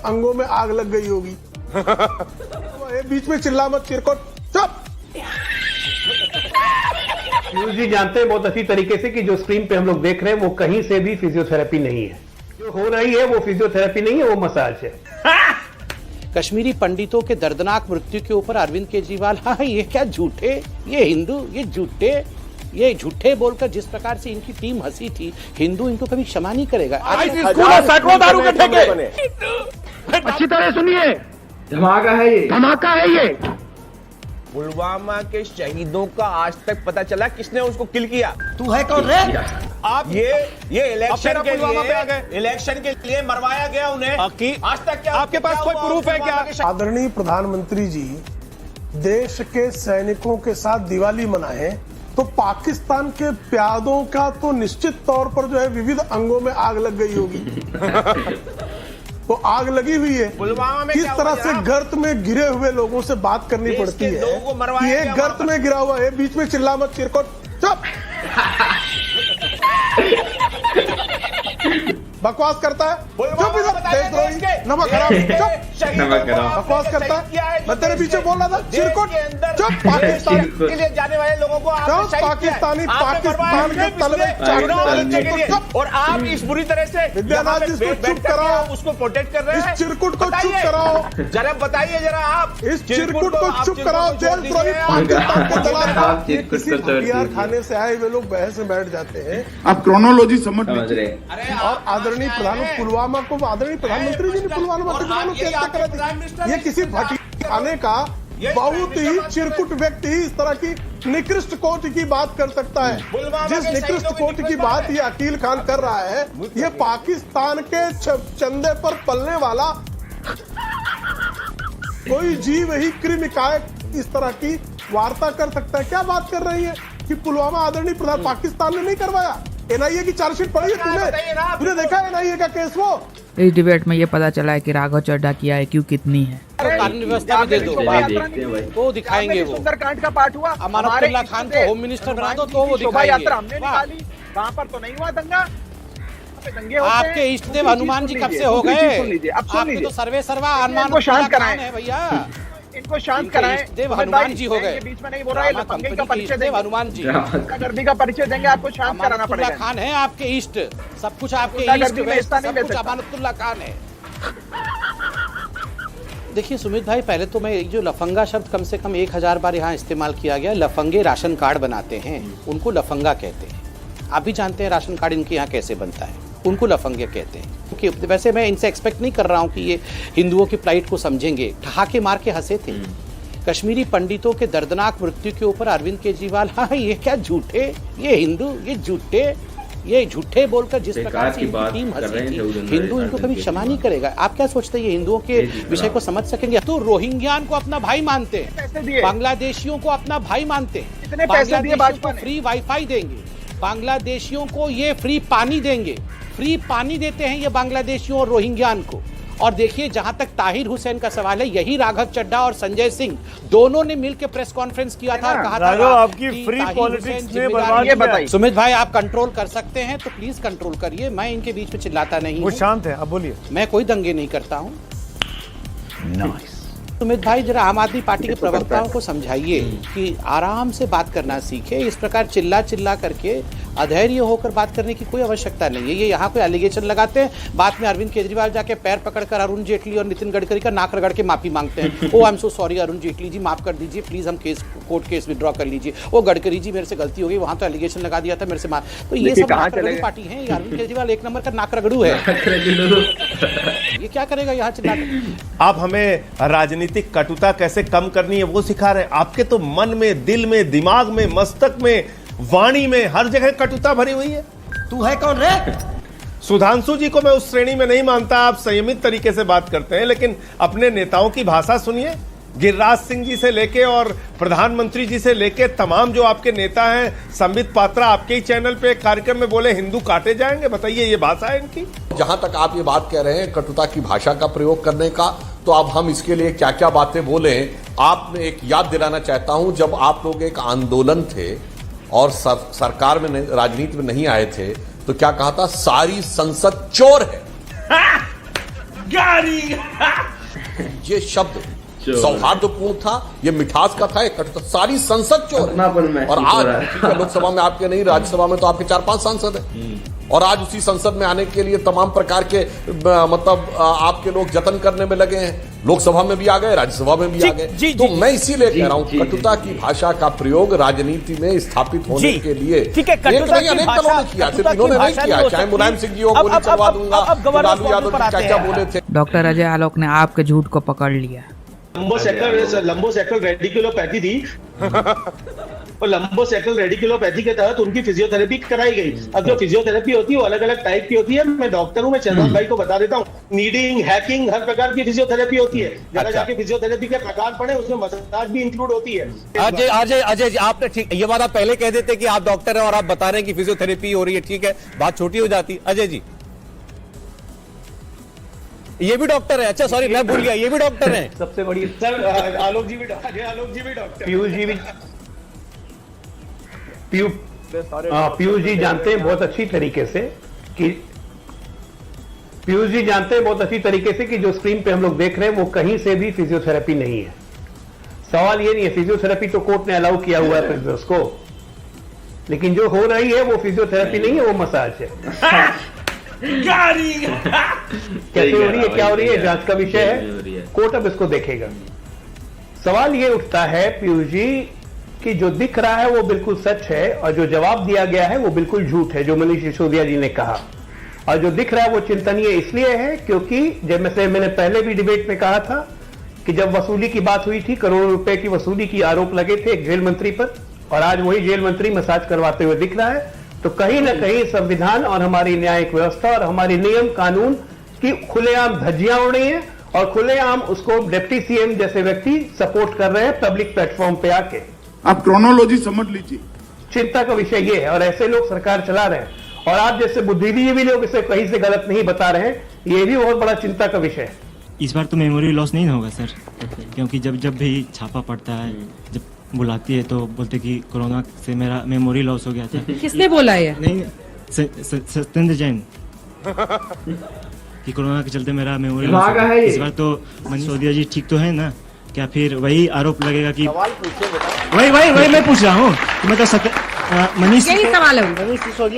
अंगों में आग लग गई होगी। ये बीच में चिल्ला मत, चिरकुट, चुप। पीयूष जी जानते हैं बहुत अच्छी तरीके से कि जो स्क्रीन पे हम लोग देख रहे हैं वो कहीं से भी फिजियोथेरेपी नहीं है। जो हो रही है वो फिजियोथेरेपी नहीं है, वो मसाज है। कश्मीरी पंडितों के दर्दनाक मृत्यु के ऊपर अरविंद केजरीवाल, हाँ ये क्या झूठे, ये हिंदू, ये झूठे बोलकर जिस प्रकार से इनकी टीम हंसी थी, हिंदू इनको कभी क्षमा नहीं करेगा। सैकड़ों दारू के ठेके। अच्छी तरह सुनिए, धमाका है ये। पुलवामा के शहीदों का आज तक पता चला किसने उसको किल किया। तू है कौन रे? आप ये इलेक्शन के लिए मरवाया गया उन्हें। आज तक क्या आपके पास कोई प्रूफ है क्या? आदरणीय प्रधानमंत्री जी देश के सैनिकों के साथ दिवाली मनाएं तो पाकिस्तान के प्यादों का तो निश्चित तौर पर जो है विविध अंगों में आग लग गई होगी। तो आग लगी हुई है। पुलवामा में किस तरह से गर्त में गिरे हुए लोगों से बात करनी पड़ती है कि एक गर्त में गिरा हुआ है, बीच में चिल्ला मत, चिरकुट, चुप। बकवास करता है, चुप इधर, देशद्रोही, नमक हराम, चुप। बकवास करता है, मैं तेरे पीछे बोल रहा था, चिरकुट, चुप। पाकिस्तान के लिए जाने वाले लोगों को पाकिस्तानी पाकिस्तान के तलवे, चुप। और आप इस बुरी तरह से विद्यानाथ जी इसको चुप कराओ, उसको प्रोटेक्ट कर रहे हैं। इस चिरकुट को चुप कराओ, जरा बताइए जरा आप इस चिरकुट को चुप कराओ। देशद्रोही पाकिस्तान के दलाल, किसी हथियार खाने से आए हुए लोग बहस में बैठ जाते हैं। आप क्रोनोलॉजी समझ रहे। और आदरणीय प्रधानमंत्री पुलवामा को, आदरणीय प्रधानमंत्री जी ने पुलवामा के जवानों की हत्या करा दी। ये किसी भटिया खाने का बहुत ही चिरकुट व्यक्ति इस तरह की निकृष्ट कोटि की बात कर सकता है। जिस निकृष्ट कोटि की बात ये अकील खान कर रहा है, ये पाकिस्तान के चंदे पर पलने वाला कोई जीव ही कृमिकाय इस तरह की वार्ता कर सकता है। क्या बात कर रही है कि पुलवामा आदरणीय प्रधान पाकिस्तान ने नहीं करवाया। एनआईए की चार्जशीट पढ़ी है तूने देखा एनआईए का केस? वो इस डिबेट में ये पता चला है कि राघव चड्ढा की आय क्यों कितनी है। कानून व्यवस्था भी दे दो तो दिखाएंगे वो। सुंदरकांड का पाठ हुआ, अमानतुल्लाह खान को होम मिनिस्टर बना दो तो वो दिखाएंगे। हमने निकाली, वहाँ पर तो नहीं हुआ दंगा। आपके इष्ट देव हनुमान जी कब से हो गए? आपके तो सर्वे सर्वा हनुमान शांत कराएं है भैया, इनको शांत कराएं। देव हनुमान जी हो गए, बीच में नहीं बोल रहा है, लफंगे का परिचय देंगे हनुमान जी, गर्दी का परिचय देंगे, आपको शांत कराना पड़ेगा। खान है आपके इष्ट, सब कुछ आपके इष्ट, सब कुछ अमानतुल्लाह खान है। देखिए सुमित भाई, पहले तो मैं जो लफंगा शब्द कम से कम 1000 बार यहाँ इस्तेमाल किया गया। लफंगे राशन कार्ड बनाते हैं, उनको लफंगा कहते हैं। आप भी जानते हैं राशन कार्ड इनके यहाँ कैसे बनता है, उनको लफंगे कहते हैं। क्योंकि वैसे मैं इनसे एक्सपेक्ट नहीं कर रहा हूँ कि ये हिंदुओं की प्लाइट को समझेंगे। ठहाके मार के हंसे थे। कश्मीरी पंडितों के दर्दनाक मृत्यु के ऊपर अरविंद केजरीवाल, हाँ ये क्या झूठे, ये हिंदू, ये झूठे बोलकर जिस प्रकार से इनकी टीम हंसी थी, हिंदू इनको कभी क्षमा नहीं करेगा। आप क्या सोचते हैं ये हिंदुओं के विषय को समझ सकेंगे? तो रोहिंग्यान को अपना भाई मानते हैं, बांग्लादेशियों को अपना भाई मानते हैं, बांग्लादेशियों को फ्री वाईफाई देंगे, बांग्लादेशियों को ये फ्री पानी देंगे, फ्री पानी देते हैं ये बांग्लादेशियों और रोहिंग्यान को। और देखिए जहां तक ताहिर हुसैन का सवाल है, यही राघव चड्ढा और संजय सिंह दोनों ने मिलकर प्रेस कॉन्फ्रेंस किया था और कहा था आपकी फ्री पॉलिटिक्स ने बर्बाद किया। सुमित भाई आप कंट्रोल कर सकते हैं तो प्लीज कंट्रोल करिए, मैं इनके बीच में चिल्लाता नहीं। वो शांत है, अब बोलिए। मैं कोई दंगे नहीं करता हूँ। सुमित भाई जरा आम आदमी पार्टी के प्रवक्ताओं को समझाइए कि आराम से बात करना सीखे। इस प्रकार चिल्ला चिल्ला करके अधैर्य होकर बात करने की कोई आवश्यकता नहीं है। ये यहाँ कोई एलिगेशन लगाते हैं, बाद में अरविंद केजरीवाल जाके पैर पकड़कर अरुण जेटली और नितिन गडकरी का नाक रगड़ के माफी मांगते हैं। Oh I am so sorry Arun Jaitley ji, माफ कर दीजिए प्लीज, हम कोर्ट केस विड्रॉ कर लीजिए। ओ गडकरी जी मेरे से गलती हो गई, वहां तो एलिगेशन लगा दिया था मेरे से माफ। तो ये सब नाक रगड़ू पार्टी है। अरविंद केजरीवाल एक नंबर का नाक रगड़ू है। ये क्या करेगा यहाँ चिल्ला? आप हमें राजनीतिक कटुता कैसे कम करनी है वो सिखा रहे हैं। आपके तो मन में, दिल में, दिमाग में, मस्तक में, वाणी में हर जगह कटुता भरी हुई है। तू है कौन रे? सुधांशु जी को मैं उस श्रेणी में नहीं मानता, आप संयमित तरीके से बात करते हैं, लेकिन अपने नेताओं की भाषा सुनिए। गिरिराज सिंह जी से लेके और प्रधानमंत्री जी से लेके तमाम जो आपके नेता हैं, संबित पात्रा आपके ही चैनल पे एक कार्यक्रम में बोले हिंदू काटे जाएंगे। बताइए ये भाषा है इनकी? जहां तक आप ये बात कह रहे हैं कटुता की भाषा का प्रयोग करने का, तो अब हम इसके लिए क्या क्या बातें बोले, आप में एक याद दिलाना चाहता हूं। जब आप लोग एक आंदोलन थे और सरकार में राजनीति में नहीं आए थे, तो क्या कहा था? सारी संसद चोर है। ये शब्द सौहार्दपूर्ण था, ये मिठास का था, ये कटुता, सारी संसद चोर है। और आज ठीक है, लोकसभा में आपके नहीं, राज्यसभा में तो आपके 4-5 सांसद हैं, और आज उसी संसद में आने के लिए तमाम प्रकार के मतलब आपके लोग जतन करने में लगे हैं। लोकसभा में भी आ गए, राज्यसभा में भी आ गए। तो मैं इसीलिए कह रहा हूं, कटुता की भाषा का प्रयोग राजनीति में स्थापित होने के लिए ठीक है, कटुता की अनेक दलों ने किया, सिर्फ इन्होंने नहीं किया। चाहे मुलायम सिंह जी हो, गोली चलवा दूंगा, लालू यादव जी क्या क्या बोले थे। डॉक्टर अजय आलोक ने आपके झूठ को पकड़ लिया। लंबोसेकल रेडिकुलोपैथी थी और लंबोसेकल रेडिकुलोपैथी के तहत उनकी फिजियोथेरेपी कराई गई। अब जो फिजियोथेरेपी होती है वो अलग अलग टाइप की होती है। मैं डॉक्टर हूं, मैं चंद्रन भाई को बता देता हूं, नीडिंग, हैकिंग, हर प्रकार की फिजियोथेरेपी होती है। जरा जाके फिजियोथेरेपी के प्रकार पढ़े, उसमें मसाज भी इंक्लूड होती है। अजय जी, आपने ठीक ये बात आप पहले कह देते कि आप डॉक्टर हैं और आप बता रहे हैं कि फिजियोथेरेपी हो रही है, ठीक है, बात छोटी हो जाती। अजय जी, ये भी डॉक्टर है? अच्छा सॉरी, मैं भूल गया, ये भी डॉक्टर हैं। सबसे बड़ी सर आलोक जी भी डॉक्टर, पीयूष जी भी, पीयूष जी जानते हैं बहुत अच्छी तरीके से कि जो स्क्रीन पे हम लोग देख रहे हैं वो कहीं से भी फिजियोथेरेपी नहीं है। सवाल ये नहीं है, फिजियोथेरेपी तो कोर्ट ने अलाउ किया हुआ है प्रिजनर्स को, लेकिन जो हो रही है वो फिजियोथेरेपी नहीं है, वो मसाज है। कैसे हो रही है, क्या हो रही है, जांच का विषय है, कोर्ट अब इसको देखेगा। सवाल ये उठता है पीयूष जी कि जो दिख रहा है वो बिल्कुल सच है और जो जवाब दिया गया है वो बिल्कुल झूठ है, जो मनीष सिसोदिया जी ने कहा। और जो दिख रहा है वो चिंतनीय इसलिए है क्योंकि जैसे मैंने पहले भी डिबेट में कहा था कि जब वसूली की बात हुई थी, करोड़ों रुपए की वसूली की आरोप लगे थे एक जेल मंत्री पर, और आज वही जेल मंत्री मसाज करवाते हुए दिख रहा है। तो कहीं ना कहीं संविधान और हमारी न्यायिक व्यवस्था और हमारी नियम कानून की खुलेआम धज्जियां उड़ रही हैं और खुलेआम उसको डिप्टी सीएम जैसे व्यक्ति सपोर्ट कर रहे हैं पब्लिक प्लेटफॉर्म पे आके। आप क्रोनोलॉजी समझ लीजिए। चिंता का विषय ये है, और ऐसे लोग सरकार चला रहे हैं और आप जैसे बुद्धिजीवी लोग इसे कहीं से गलत नहीं बता रहे हैं, ये भी बहुत बड़ा चिंता का विषय है। इस बार तो मेमोरी लॉस नहीं होगा सर, क्योंकि जब भी छापा पड़ता है, जब बुलाती है तो बोलते कि कोरोना से मेरा मेमोरी लॉस हो गया था। किसने बोला है? नहीं, सत्येंद्र जैन कि कोरोना के चलते मेरा मेमोरी लॉस हो गया। इस बार तो मनीष सिसोदिया जी ठीक तो है ना? क्या फिर वही आरोप लगेगा कि वही मैं पूछ रहा हूँ कि मतलब मनीष, यही सवाल है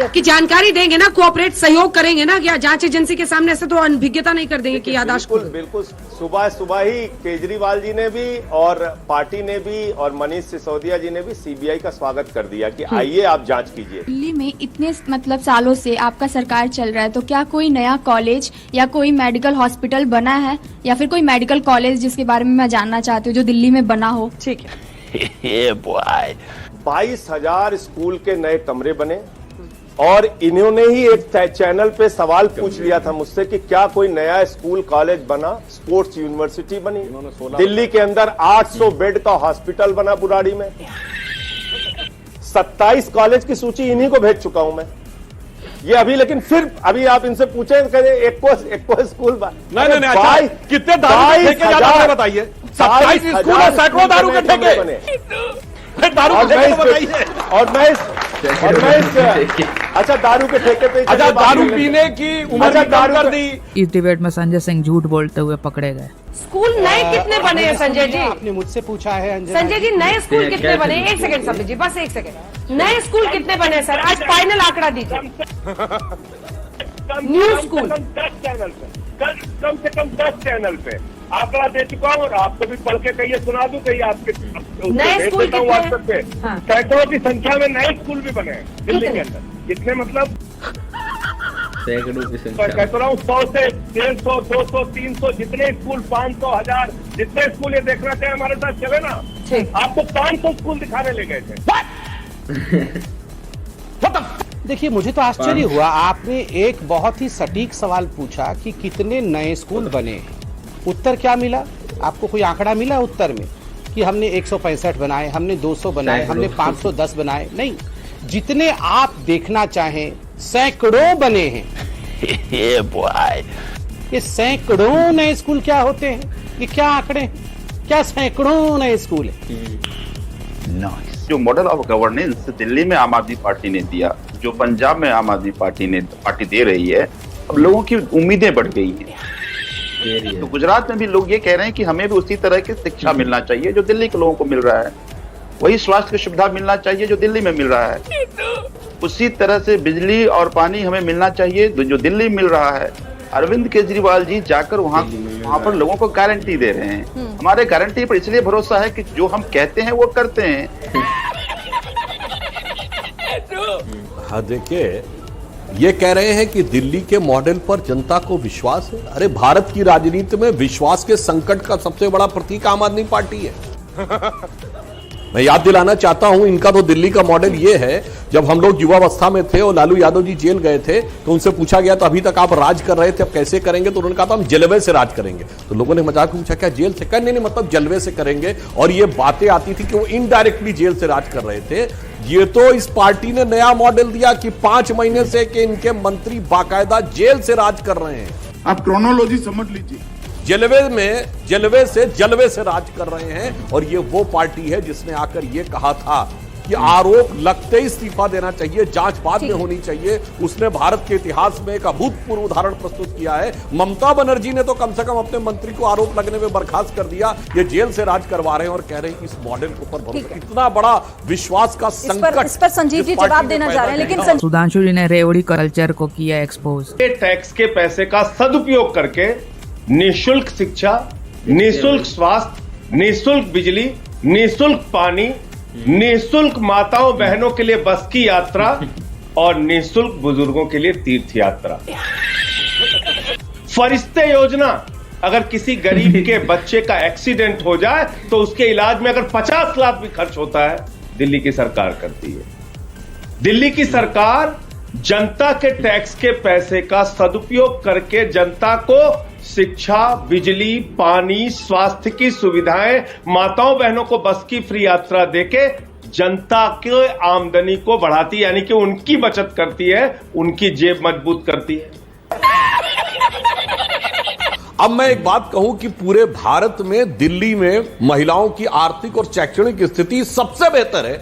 कि जानकारी देंगे ना, कोऑपरेट सहयोग करेंगे ना, या जांच एजेंसी के सामने ऐसे तो अनभिज्ञता नहीं कर देंगे कि याददाश्त। बिल्कुल सुबह ही केजरीवाल जी ने भी और पार्टी ने भी और मनीष सिसोदिया जी ने भी सीबीआई का स्वागत कर दिया कि आइए आप जांच कीजिए। दिल्ली में इतने मतलब सालों से आपका सरकार चल रहा है, तो क्या कोई नया कॉलेज या कोई मेडिकल हॉस्पिटल बना है, या फिर कोई मेडिकल कॉलेज जिसके बारे में मैं जानना चाहती हूँ जो दिल्ली में बना हो? ठीक है। 22,000 स्कूल के नए कमरे बने, और इन्होंने ही एक चैनल पे सवाल पूछ लिया था मुझसे कि क्या कोई नया स्कूल कॉलेज बना, स्पोर्ट्स यूनिवर्सिटी बनी। दिल्ली के अंदर 800 बेड का हॉस्पिटल बना बुराड़ी में। 27 कॉलेज की सूची इन्हीं को भेज चुका हूं मैं ये अभी। लेकिन फिर अभी आप इनसे पूछे एक को स्कूल नहीं, कितने दारू के ठेके बताइए। 27 स्कूल और सैकड़ों दारू के ठेके दारू अच्छा दारू के ठेके पे, अच्छा दारू पीने की उम्र कम कर दी। इस डिबेट में संजय सिंह झूठ बोलते हुए पकड़े गए। स्कूल नए कितने बने हैं संजय जी? आपने मुझसे पूछा है संजय जी, नए स्कूल कितने बने? एक सेकंड समझ जी, बस एक सेकंड। नए स्कूल कितने बने सर? आज फाइनल आंकड़ा दीजिए। न्यू स्कूल कम से कम 10 चैनल पे आंकड़ा दे चुका हूँ, और आपको भी पढ़ के कहिए, सुना दूं कहीं आपके नए स्कूल व्हाट्सएप पे। सैकड़ों की संख्या में नए स्कूल भी बने हैं दिल्ली के अंदर। कितने मतलब सैकड़ों की संख्या, कहता रहा हूँ 100 से 150, 200, 300, जितने स्कूल, 500, 1000, जितने स्कूल ये देखना चाहे हमारे साथ चले ना। आपको 500 स्कूल दिखाने ले गए थे। देखिए, मुझे तो आश्चर्य हुआ, आपने एक बहुत ही सटीक सवाल पूछा कि कितने नए स्कूल बने। उत्तर क्या मिला आपको? कोई आंकड़ा मिला उत्तर में कि हमने 165 बनाए, हमने 200 बनाए, हमने 510 बनाए? नहीं, जितने आप देखना चाहें सैकड़ों बने हैं। ये सैकड़ों नए स्कूल क्या होते हैं? ये क्या आंकड़े? क्या सैकड़ों नए स्कूल है? जो मॉडल ऑफ गवर्नेंस दिल्ली में आम आदमी पार्टी ने दिया, जो पंजाब में आम आदमी पार्टी दे रही है, अब लोगों की उम्मीदें बढ़ गई हैं। तो गुजरात में भी लोग ये कह रहे हैं कि हमें भी उसी तरह की शिक्षा मिलना चाहिए जो दिल्ली के लोगों को मिल रहा है, वही स्वास्थ्य की सुविधा मिलना चाहिए जो दिल्ली में मिल रहा है, उसी तरह से बिजली और पानी हमें मिलना चाहिए जो दिल्ली में मिल रहा है। अरविंद केजरीवाल जी जाकर वहाँ पर लोगों को गारंटी दे रहे हैं। हमारे गारंटी पर इसलिए भरोसा है कि जो हम कहते हैं वो करते हैं। हाँ, देखिए ये कह रहे हैं कि दिल्ली के मॉडल पर जनता को विश्वास है। अरे भारत की राजनीति में विश्वास के संकट का सबसे बड़ा प्रतीक आम आदमी पार्टी है। मैं याद दिलाना चाहता हूं, इनका तो दिल्ली का मॉडल ये है, जब हम लोग युवावस्था में थे और लालू यादव जी जेल गए थे तो उनसे पूछा गया तो अभी तक आप राज कर रहे थे, अब कैसे करेंगे? तो उन्होंने कहा था हम जलवे से राज करेंगे। तो लोगों ने मजाक में पूछा क्या जेल से? नहीं, मतलब जलवे से करेंगे। और ये बातें आती थी कि वो इनडायरेक्टली जेल से राज कर रहे थे। ये तो इस पार्टी ने नया मॉडल दिया कि 5 महीने से कि इनके मंत्री बाकायदा जेल से राज कर रहे हैं। आप क्रोनोलॉजी समझ लीजिए। जलवे से राज कर रहे हैं। और ये वो पार्टी है जिसने आकर ये कहा था कि आरोप लगते ही इस्तीफा देना चाहिए, जांच बाद में होनी चाहिए। उसने भारत के इतिहास में एक अभूतपूर्व उदाहरण प्रस्तुत किया है। ममता बनर्जी ने तो कम से कम अपने मंत्री को आरोप लगने में बर्खास्त कर दिया। ये जेल से राज करवा रहे हैं और कह रहे हैं कि इस मॉडल के ऊपर भरोसा। इतना बड़ा विश्वास का संकट इस पर संजीव जी जवाब देना चाह रहे हैं, लेकिन सुधांशु जी ने रेवड़ी कल्चर को किया एक्सपोज। टैक्स के पैसे का सदुपयोग करके निःशुल्क शिक्षा, निःशुल्क स्वास्थ्य, निःशुल्क बिजली, निःशुल्क पानी, निःशुल्क माताओं बहनों के लिए बस की यात्रा और निःशुल्क बुजुर्गों के लिए तीर्थ यात्रा। फरिश्ते योजना, अगर किसी गरीब के बच्चे का एक्सीडेंट हो जाए तो उसके इलाज में अगर 50 लाख भी खर्च होता है, दिल्ली की सरकार करती है। दिल्ली की सरकार जनता के टैक्स के पैसे का सदुपयोग करके जनता को शिक्षा, बिजली, पानी, स्वास्थ्य की सुविधाएं, माताओं बहनों को बस की फ्री यात्रा देके जनता के आमदनी को बढ़ाती है, यानी कि उनकी बचत करती है, उनकी जेब मजबूत करती है। अब मैं एक बात कहूं कि पूरे भारत में दिल्ली में महिलाओं की आर्थिक और शैक्षणिक स्थिति सबसे बेहतर है।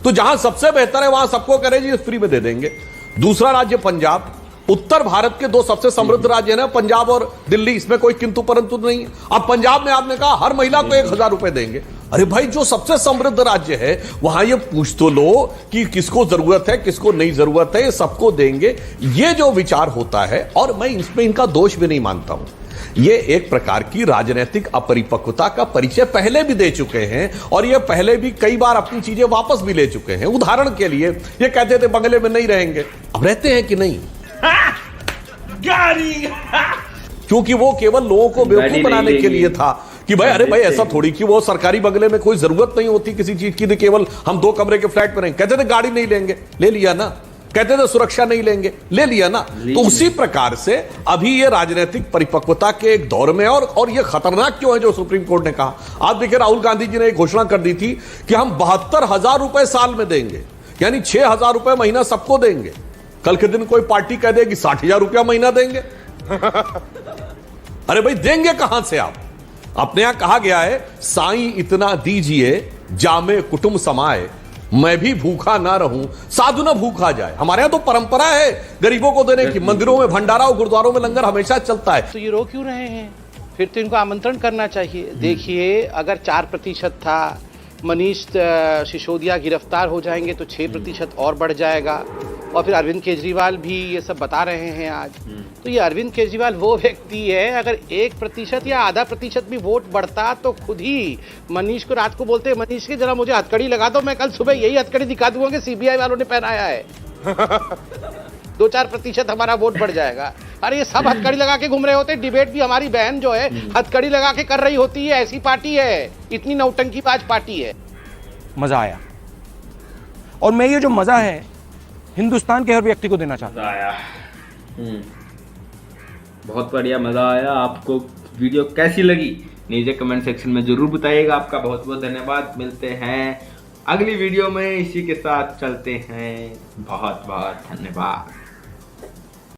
तो जहां सबसे बेहतर है वहां सबको करें जी फ्री में दे देंगे। दूसरा राज्य पंजाब, उत्तर भारत के 2 सबसे समृद्ध राज्य ना पंजाब और दिल्ली, इसमें कोई किंतु परंतु नहीं। अब पंजाब में आपने कहा हर महिला को 1000 रुपए देंगे। अरे भाई, जो सबसे समृद्ध राज्य है वहां ये पूछ तो लो कि किसको जरूरत है, किसको नहीं जरूरत है, ये सबको देंगे। ये जो विचार होता है, और मैं इसमें इनका दोष भी नहीं मानता हूं, ये एक प्रकार की राजनीतिक अपरिपक्वता का परिचय पहले भी दे चुके हैं और ये पहले भी कई बार अपनी चीजें वापस भी ले चुके हैं। उदाहरण के लिए ये कहते थे बंगले में नहीं रहेंगे, अब रहते हैं कि नहीं? क्योंकि वो केवल लोगों को बेवकूफ बनाने के लिए था कि भाई, अरे भाई ऐसा थोड़ी कि वो सरकारी बंगले में कोई जरूरत नहीं होती किसी चीज की, केवल हम 2 कमरे के फ्लैट में रहेंगे। कहते थे गाड़ी नहीं लेंगे, ले लिया ना। कहते थे सुरक्षा नहीं लेंगे, ले लिया ना। तो उसी प्रकार से अभी ये राजनीतिक परिपक्वता के एक दौर में, और ये खतरनाक क्यों है जो सुप्रीम कोर्ट ने कहा। आप देखिए, राहुल गांधी जी ने एक घोषणा कर दी थी कि हम 72,000 रुपए साल में देंगे, यानी 6,000 रुपए महीना सबको देंगे। कल के दिन कोई पार्टी कह दे कि 60,000 रुपया महीना देंगे। अरे भाई, देंगे कहां से आप? अपने यहां कहा गया है, साईं इतना दीजिए जामे कुटुंब समाए, मैं भी भूखा ना रहूं साधु ना भूखा जाए। हमारे यहां तो परंपरा है गरीबों को देने की। मंदिरों में भंडारा और गुरुद्वारों में लंगर हमेशा चलता है। तो ये रो क्यों रहे हैं? फिर तो इनको आमंत्रण करना चाहिए। देखिए, अगर 4% था, मनीष सिसोदिया गिरफ्तार हो जाएंगे तो 6% और बढ़ जाएगा। और फिर अरविंद केजरीवाल भी ये सब बता रहे हैं आज। तो ये अरविंद केजरीवाल वो व्यक्ति है, अगर 1% या आधा प्रतिशत भी वोट बढ़ता तो खुद ही मनीष को रात को बोलते, मनीष के जरा मुझे हथकड़ी लगा दो, मैं कल सुबह यही हथकड़ी दिखा दूंगा कि सीबीआई वालों ने पहनाया है। 2-4% हमारा वोट बढ़ जाएगा। अरे ये सब हथकड़ी लगा के घूम रहे होते। डिबेट भी हमारी बहन जो है हथकड़ी लगा के कर रही होती है। ऐसी पार्टी है, इतनी नौटंकीबाज पार्टी है। मजा आया, और मैं ये जो मजा है हिंदुस्तान के हर व्यक्ति को देना चाहता हूं। बहुत बढ़िया, मजा आया। आपको वीडियो कैसी लगी नीचे कमेंट सेक्शन में जरूर बताइएगा। आपका बहुत बहुत धन्यवाद। मिलते हैं अगली वीडियो में, इसी के साथ चलते हैं। बहुत बहुत धन्यवाद।